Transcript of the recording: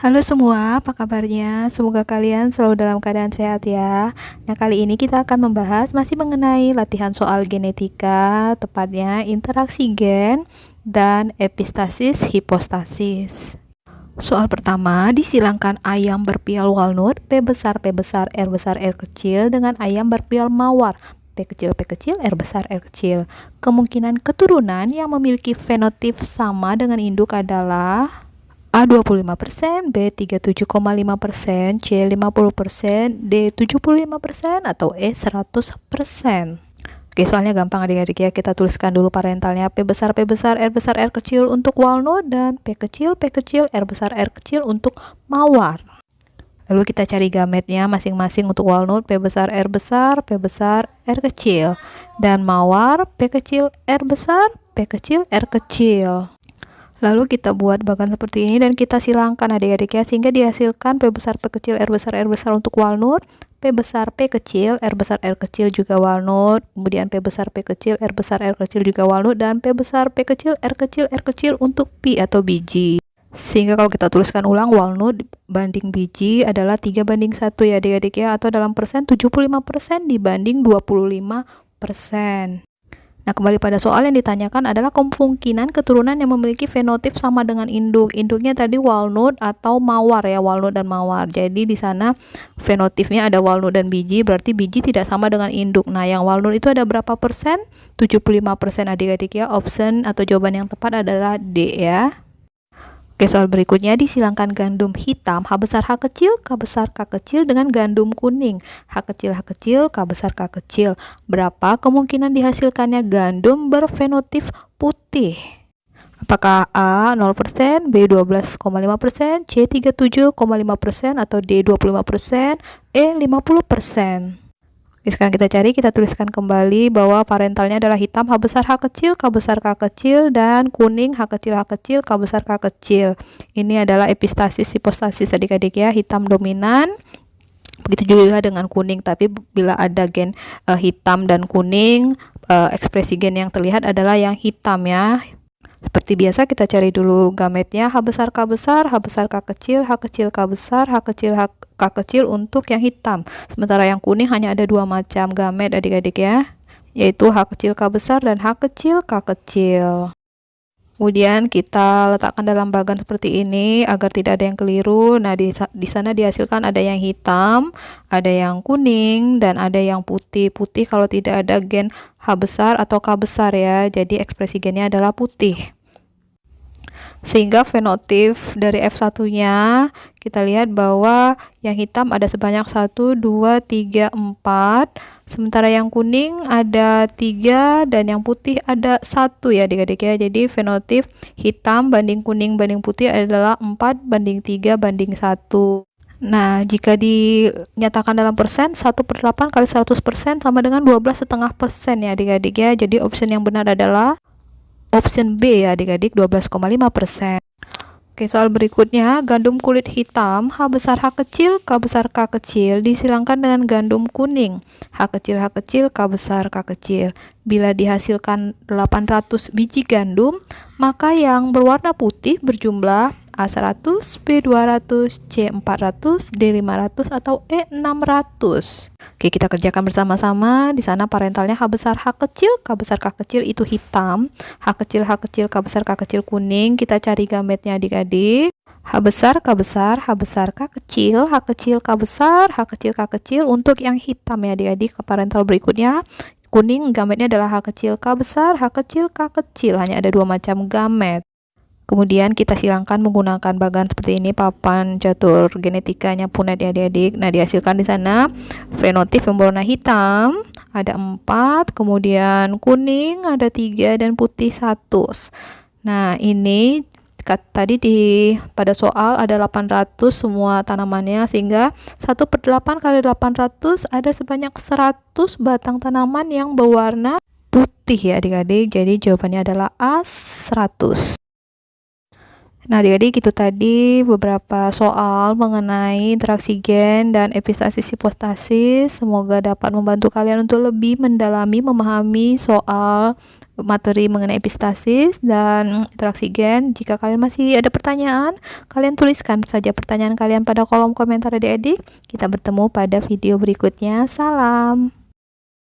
Halo semua, apa kabarnya? Semoga kalian selalu dalam keadaan sehat ya. Nah, kali ini kita akan membahas masih mengenai latihan soal genetika, tepatnya interaksi gen dan epistasis hipostasis. Soal pertama, disilangkan ayam berpial walnut, P besar, R besar, R kecil dengan ayam berpial mawar, P kecil, R besar, R kecil. Kemungkinan keturunan yang memiliki fenotip sama dengan induk adalah A 25%, B 37,5%, C 50%, D 75%, atau E 100%. Oke, soalnya gampang adik-adik ya. Kita tuliskan dulu parentalnya. P besar, R besar, R kecil untuk walnut, dan P kecil, R besar, R kecil untuk mawar. Lalu kita cari gametnya masing-masing untuk walnut, P besar, R besar, R kecil. Dan mawar, P kecil, R besar, P kecil, R kecil. Lalu kita buat bagan seperti ini dan kita silangkan adik-adik ya, sehingga dihasilkan P besar, R besar untuk walnut, P besar, R besar, R kecil juga walnut, kemudian P besar, R besar, R kecil juga walnut, dan P besar, R kecil untuk pi atau biji. Sehingga kalau kita tuliskan ulang, walnut banding biji adalah 3:1 ya adik-adik ya, atau dalam persen 75% dibanding 25%. Nah, kembali pada soal yang ditanyakan adalah kemungkinan keturunan yang memiliki fenotip sama dengan induk. Induknya tadi walnut atau mawar ya, walnut dan mawar. Jadi di sana fenotipnya ada walnut dan biji, berarti biji tidak sama dengan induk. Nah, yang walnut itu ada berapa persen? 75% adik-adik ya. Option atau jawaban yang tepat adalah D ya. Oke, soal berikutnya disilangkan gandum hitam H besar H kecil, K besar K kecil dengan gandum kuning H kecil, K besar K kecil. Berapa kemungkinan dihasilkannya gandum berfenotip putih? Apakah A 0%, B 12,5%, C 37,5%, atau D 25%, E 50%? Oke, sekarang kita cari, kita tuliskan kembali bahwa parentalnya adalah hitam H besar H kecil, K besar K kecil, dan kuning H kecil, K besar K kecil. Ini adalah epistasis hipostasis adik-adik ya, hitam dominan. Begitu juga dengan kuning, tapi bila ada gen hitam dan kuning, ekspresi gen yang terlihat adalah yang hitam ya. Seperti biasa kita cari dulu gametnya H besar K besar, H besar K kecil, K besar, K kecil untuk yang hitam. Sementara yang kuning hanya ada dua macam gamet adik-adik ya, yaitu H kecil K besar dan H kecil K kecil. Kemudian kita letakkan dalam bagan seperti ini agar tidak ada yang keliru. Nah, di sana dihasilkan ada yang hitam, ada yang kuning, dan ada yang putih. Putih kalau tidak ada gen H besar atau K besar ya. Jadi ekspresi gennya adalah putih. Sehingga fenotip dari F1-nya kita lihat bahwa yang hitam ada sebanyak 1, 2, 3, 4, sementara yang kuning ada 3 dan yang putih ada 1 ya adik-adik ya. Jadi fenotip hitam banding kuning banding putih adalah 4:3:1. Nah, jika dinyatakan dalam persen, 1/8 kali 100% sama dengan 12,5% ya adik-adik ya. Jadi option yang benar adalah option B ya adik-adik, 12,5%. Oke, soal berikutnya, gandum kulit hitam H besar H kecil, K besar K kecil disilangkan dengan gandum kuning H kecil, K besar K kecil. Bila dihasilkan 800 biji gandum, maka yang berwarna putih berjumlah A100, B200, C400, D500, atau E600. Oke, kita kerjakan bersama-sama. Di sana parentalnya H besar H kecil, K besar K kecil itu hitam, H kecil, K besar K kecil kuning. Kita cari gametnya adik-adik. H besar, K besar, H besar, K kecil, H kecil, K besar, H kecil, K kecil untuk yang hitam ya adik-adik. Ke parental berikutnya, kuning gametnya adalah H kecil, K besar, H kecil, K kecil. Hanya ada dua macam gamet. Kemudian kita silangkan menggunakan bagan seperti ini, papan catur genetikanya Punet ya adik-adik. Nah, dihasilkan di sana fenotip yang berwarna hitam ada 4, kemudian kuning ada 3, dan putih 1. Nah, ini tadi pada soal ada 800 semua tanamannya, sehingga 1/8 kali 800 ada sebanyak 100 batang tanaman yang berwarna putih ya adik-adik. Jadi jawabannya adalah A 100. Nah, adik-adik, itu tadi beberapa soal mengenai interaksi gen dan epistasis hipostasis. Semoga dapat membantu kalian untuk lebih mendalami memahami soal materi mengenai epistasis dan interaksi gen. Jika kalian masih ada pertanyaan, kalian tuliskan saja pertanyaan kalian pada kolom komentar adik-adik. Kita bertemu pada video berikutnya. Salam.